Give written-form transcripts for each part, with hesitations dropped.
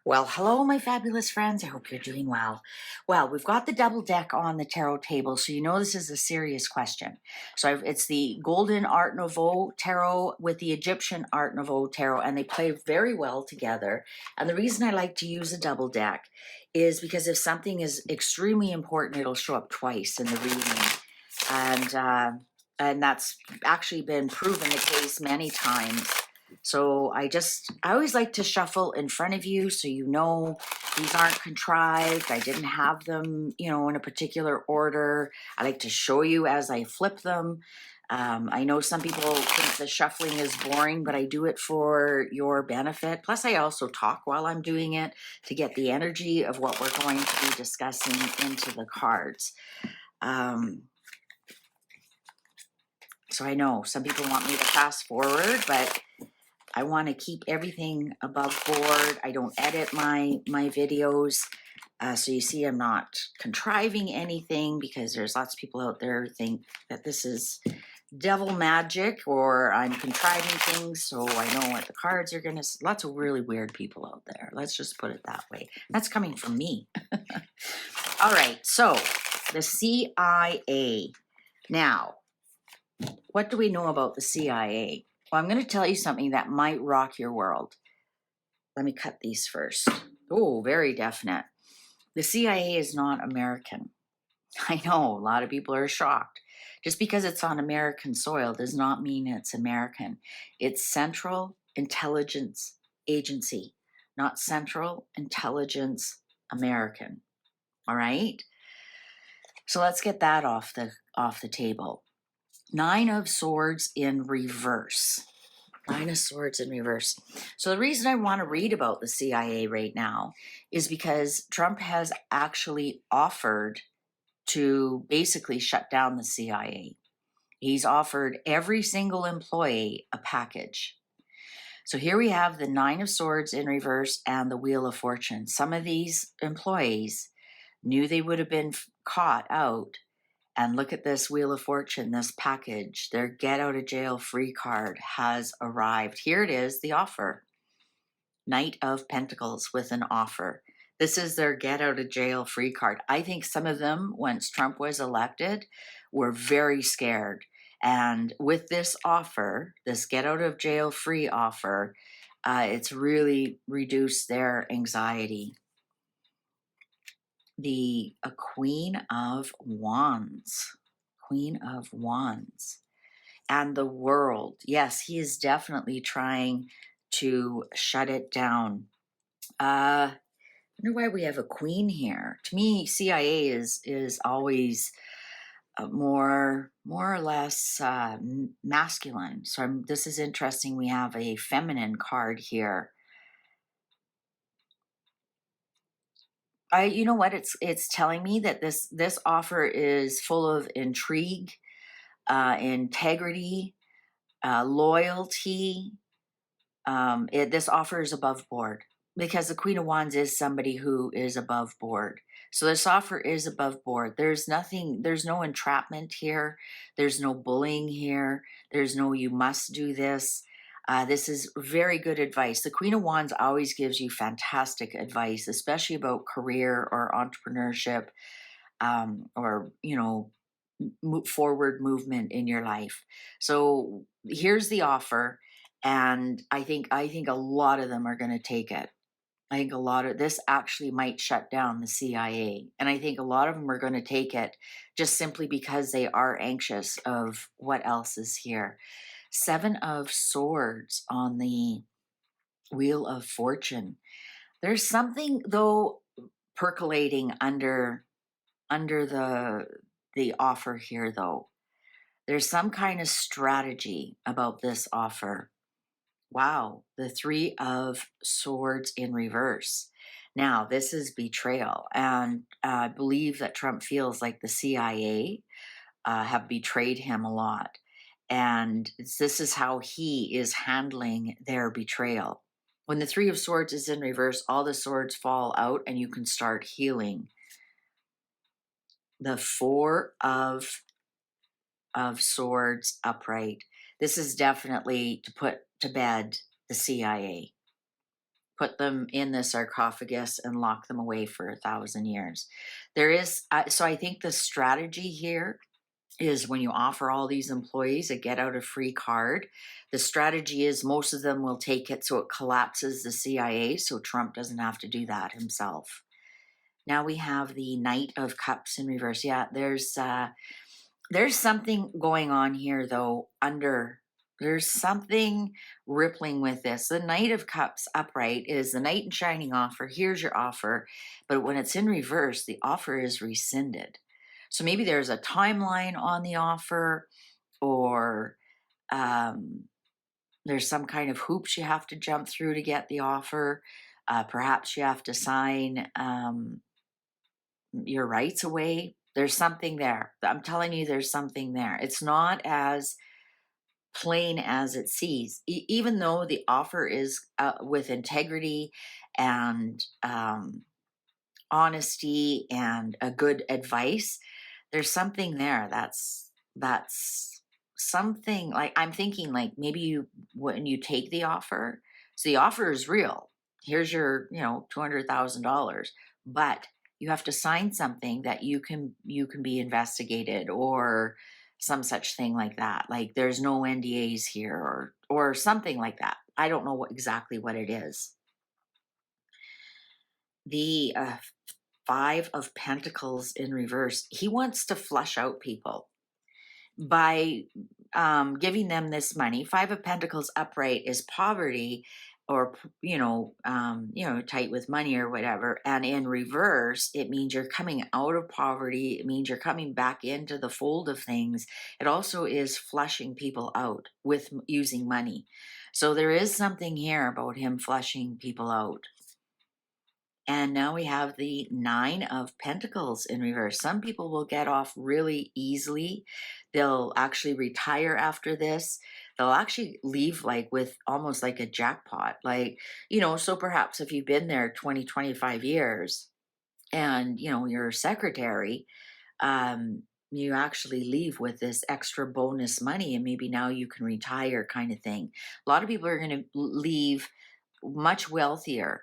Well, hello, my fabulous friends. I hope you're doing well. Well, we've got the double deck on the tarot table, so you know this is a serious question. It's the Golden Art Nouveau tarot with the Egyptian Art Nouveau tarot, and they play very well together. And the reason I like to use a double deck is because if something is extremely important, it'll show up twice in the reading, and that's actually been proven the case many times. So I always like to shuffle in front of you so you know these aren't contrived. I didn't have them, in a particular order. I like to show you as I flip them. I know some people think the shuffling is boring, but I do it for your benefit. Plus, I also talk while I'm doing it to get the energy of what we're going to be discussing into the cards. So I know some people want me to fast forward, but I want to keep everything above board. I don't edit my videos. So you see I'm not contriving anything, because there's lots of people out there who think that this is devil magic or I'm contriving things so I know what the cards are going to... Lots of really weird people out there. Let's just put it that way. That's coming from me. All right, so the CIA. Now, what do we know about the CIA? Well, I'm going to tell you something that might rock your world. Let me cut these first. Oh, very definite. The CIA is not American. I know, a lot of people are shocked. Just because it's on American soil does not mean it's American. It's Central Intelligence Agency, not Central Intelligence American. All right? So let's get that off the table. Nine of Swords in reverse. Nine of Swords in reverse. So the reason I want to read about the CIA right now is because Trump has actually offered to basically shut down the CIA. He's offered every single employee a package. So here we have the Nine of Swords in reverse and the Wheel of Fortune. Some of these employees knew they would have been caught out. And look at this Wheel of Fortune, this package. Their get out of jail free card has arrived. Here it is, the offer. Knight of Pentacles with an offer. This is their get out of jail free card. I think some of them, once Trump was elected, were very scared. And with this offer, this get out of jail free offer, it's really reduced their anxiety. The Queen of Wands. Queen of Wands. And the World. Yes, he is definitely trying to shut it down. I wonder why we have a queen here. To me, CIA is always more or less masculine. So this is interesting. We have a feminine card here. You know what? It's telling me that this offer is full of intrigue, integrity, loyalty. This offer is above board, because the Queen of Wands is somebody who is above board. So this offer is above board. There's no entrapment here. There's no bullying here. There's no you must do this. This is very good advice. The Queen of Wands always gives you fantastic advice, especially about career or entrepreneurship, or, forward movement in your life. So here's the offer. And I think a lot of them are going to take it. I think a lot of this actually might shut down the CIA. And I think a lot of them are going to take it just simply because they are anxious of what else is here. Seven of Swords on the Wheel of Fortune. There's something, though, percolating under the offer here, though. There's some kind of strategy about this offer. Wow, the Three of Swords in reverse. Now, this is betrayal, and I believe that Trump feels like the CIA have betrayed him a lot, and this is how he is handling their betrayal. When the Three of Swords is in reverse, all the swords fall out and you can start healing. The Four of Swords upright. This is definitely to put to bed the CIA. put them in the sarcophagus and lock them away for 1,000 years. There is, so I think the strategy here is when you offer all these employees a get out of free card, the strategy is most of them will take it so it collapses the CIA so Trump doesn't have to do that himself. Now we have the Knight of Cups in reverse. Yeah, there's something going on here though there's something rippling with this. The Knight of Cups upright is the knight in shining offer. Here's your offer. But when it's in reverse, the offer is rescinded. So maybe there's a timeline on the offer, or there's some kind of hoops you have to jump through to get the offer. Perhaps you have to sign your rights away. There's something there. I'm telling you, there's something there. It's not as plain as it sees, even though the offer is with integrity and honesty and a good advice. There's something there that's something, like I'm thinking like maybe you, when you take the offer, so the offer is real, here's your $200,000, but you have to sign something that you can be investigated, or some such thing like that, like there's no NDAs here, or something like that. I don't know exactly what it is. The Five of Pentacles in reverse, he wants to flush out people by giving them this money. Five of Pentacles upright is poverty, or tight with money or whatever, and in reverse it means you're coming out of poverty. It means you're coming back into the fold of things. It also is flushing people out with using money. So there is something here about him flushing people out. And now we have the Nine of Pentacles in reverse. Some people will get off really easily. They'll actually retire after this. They'll actually leave like with almost like a jackpot. Like, so perhaps if you've been there 20, 25 years and, you're a secretary, you actually leave with this extra bonus money, and maybe now you can retire, kind of thing. A lot of people are going to leave much wealthier,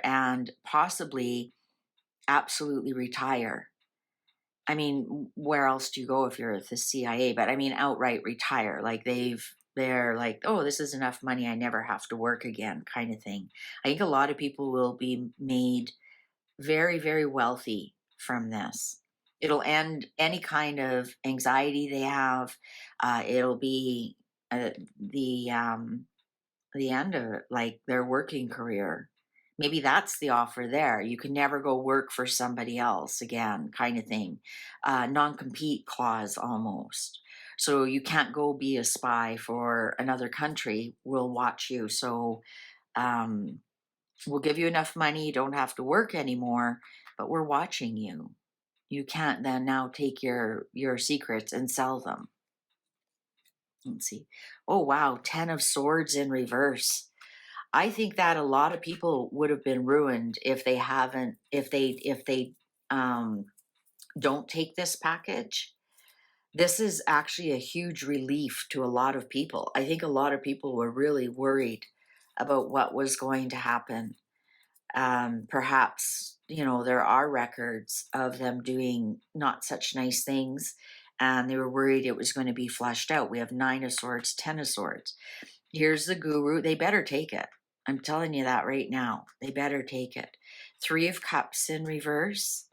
and possibly absolutely retire. I mean, where else do you go if you're at the CIA? But I mean, outright retire. Like they're like, oh, this is enough money, I never have to work again, kind of thing. I think a lot of people will be made very, very wealthy from this. It'll end any kind of anxiety they have. It'll be the end of like their working career. Maybe that's the offer there. You can never go work for somebody else again, kind of thing. Non-compete clause almost. So you can't go be a spy for another country. We'll watch you. So we'll give you enough money. You don't have to work anymore, but we're watching you. You can't then now take your secrets and sell them. Let's see. Oh, wow. 10 of Swords in reverse. I think that a lot of people would have been ruined if they don't take this package. This is actually a huge relief to a lot of people. I think a lot of people were really worried about what was going to happen. Perhaps, there are records of them doing not such nice things, and they were worried it was going to be flushed out. We have 9 of Swords, 10 of Swords. Here's the Guru. They better take it. I'm telling you that right now. They better take it. 3 of Cups in reverse.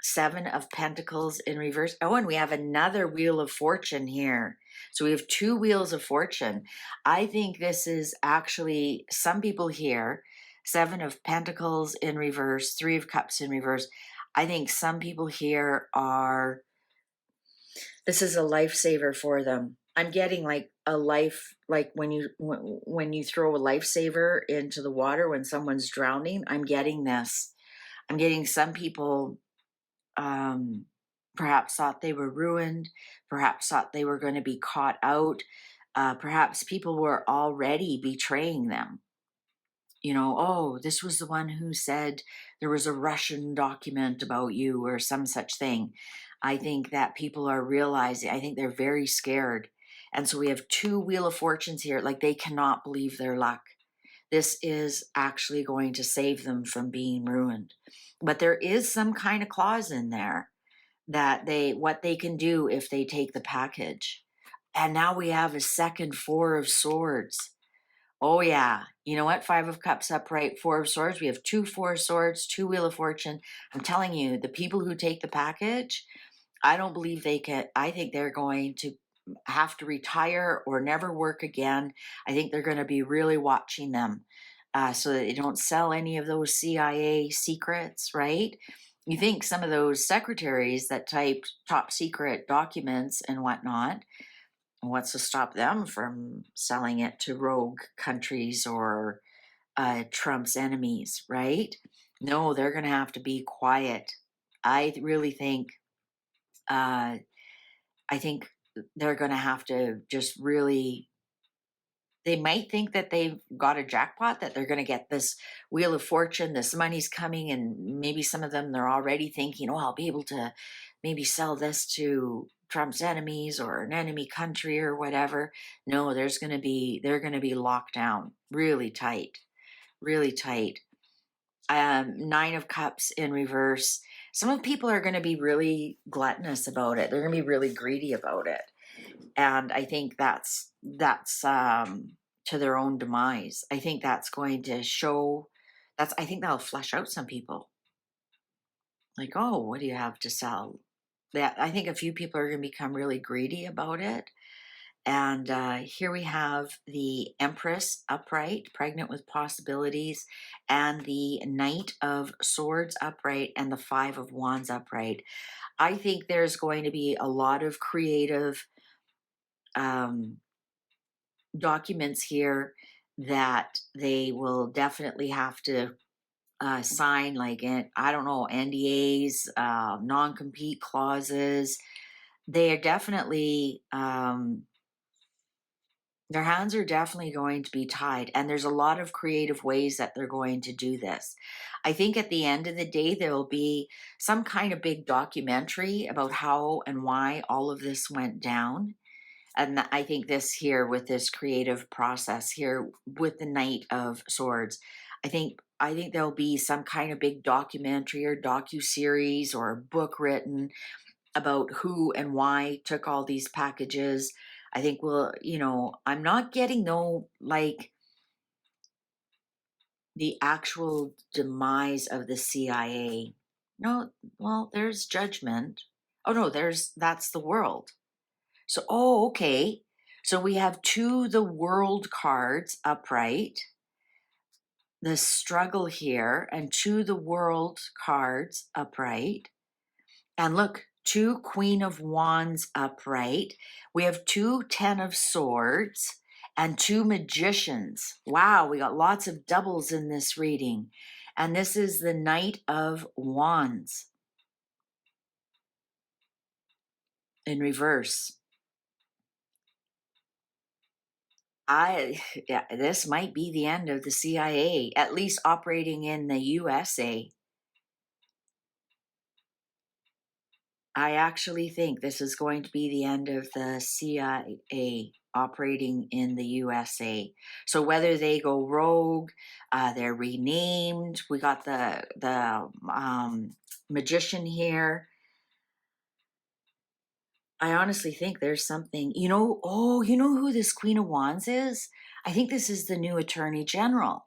7 of Pentacles in reverse. Oh, and we have another Wheel of Fortune here. So we have 2 Wheels of Fortune. I think this is actually some people here. 7 of Pentacles in reverse, 3 of Cups in reverse. I think some people here this is a lifesaver for them. I'm getting like a life, like when you throw a lifesaver into the water when someone's drowning. I'm getting this. I'm getting some people perhaps thought they were ruined, perhaps thought they were going to be caught out, perhaps people were already betraying them. Oh, this was the one who said there was a Russian document about you or some such thing. I think that people are realizing, I think they're very scared. And so we have 2 Wheel of Fortunes here, like they cannot believe their luck. this is actually going to save them from being ruined. But there is some kind of clause in there that what they can do if they take the package. And now we have a second Four of Swords. Oh yeah, you know what? Five of Cups upright, Four of Swords. We have two Four of Swords, two Wheel of Fortune. I'm telling you, the people who take the package, I don't believe they can. I think they're going to have to retire or never work again. I think they're going to be really watching them so that they don't sell any of those CIA secrets, right? You think some of those secretaries that typed top secret documents and whatnot, what's to stop them from selling it to rogue countries or Trump's enemies, right? No, they're going to have to be quiet. I really think, I think they're going to have to just really, they might think that they've got a jackpot, that they're going to get this Wheel of Fortune, this money's coming, and maybe some of them, they're already thinking, oh, I'll be able to maybe sell this to Trump's enemies or an enemy country or whatever. No, they're going to be locked down really tight, really tight. Nine of Cups in reverse. Some of the people are going to be really gluttonous about it. They're going to be really greedy about it. And I think that's to their own demise. I think that's going to show, I think that'll flush out some people. Like, oh, what do you have to sell? That, I think a few people are going to become really greedy about it. And here we have the Empress upright, pregnant with possibilities, and the Knight of Swords upright, and the Five of Wands upright. I think there's going to be a lot of creative documents here that they will definitely have to sign, like, I don't know, NDAs, non-compete clauses. They are definitely, their hands are definitely going to be tied, and there's a lot of creative ways that they're going to do this. I think at the end of the day, there will be some kind of big documentary about how and why all of this went down. And I think this here, with this creative process here with the Knight of Swords, I think there'll be some kind of big documentary or docu-series or book written about who and why took all these packages. I think I'm not getting like the actual demise of the CIA. No, well, there's judgment. Oh no, that's the world. So, oh, okay. So we have the world cards upright, the struggle here, and the world cards upright. And look, two Queen of Wands upright. We have two Ten of Swords and two Magicians. Wow, we got lots of doubles in this reading. And this is the Knight of Wands in reverse. Yeah, this might be the end of the CIA, at least operating in the USA. I actually think this is going to be the end of the CIA operating in the USA. So whether they go rogue, they're renamed. We got the magician here. I honestly think there's something, you know who this Queen of Wands is? I think this is the new Attorney General,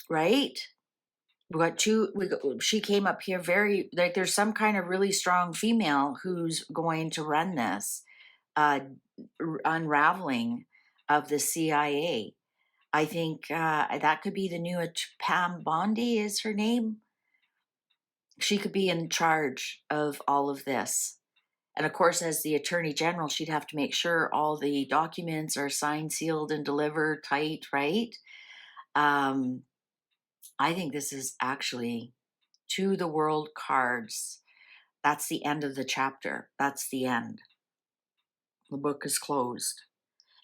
right? She came up here very, like, there's some kind of really strong female who's going to run this unraveling of the CIA. I think that could be the new Pam Bondi is her name. She could be in charge of all of this. And of course, as the Attorney General, she'd have to make sure all the documents are signed, sealed, and delivered tight, right? I think this is actually the world cards. That's the end of the chapter. That's the end. The book is closed.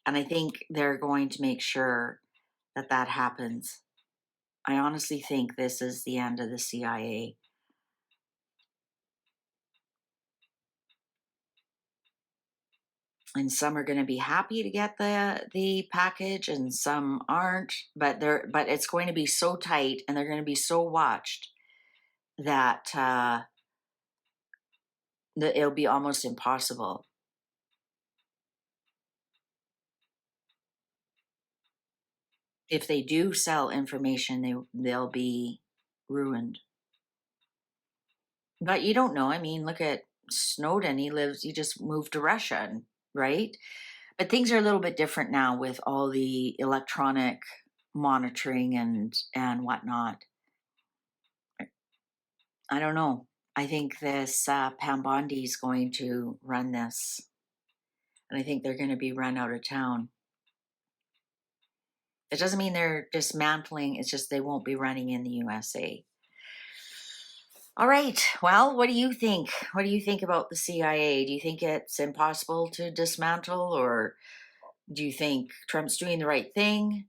And I think they're going to make sure that that happens. I honestly think this is the end of the CIA. and some are going to be happy to get the package, and some aren't. But it's going to be so tight, and they're going to be so watched that that it'll be almost impossible. If they do sell information, they'll be ruined. But you don't know. I mean, look at Snowden. He just moved to Russia, right? But things are a little bit different now with all the electronic monitoring and whatnot. I don't know. I think this Pam Bondi is going to run this, and I think they're going to be run out of town. It doesn't mean they're dismantling. It's just they won't be running in the USA. All right. Well, what do you think? What do you think about the CIA? Do you think it's impossible to dismantle, or do you think Trump's doing the right thing?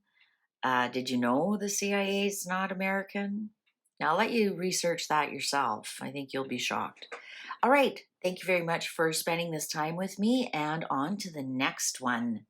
Did you know the CIA is not American? Now, I'll let you research that yourself. I think you'll be shocked. All right. Thank you very much for spending this time with me, and on to the next one.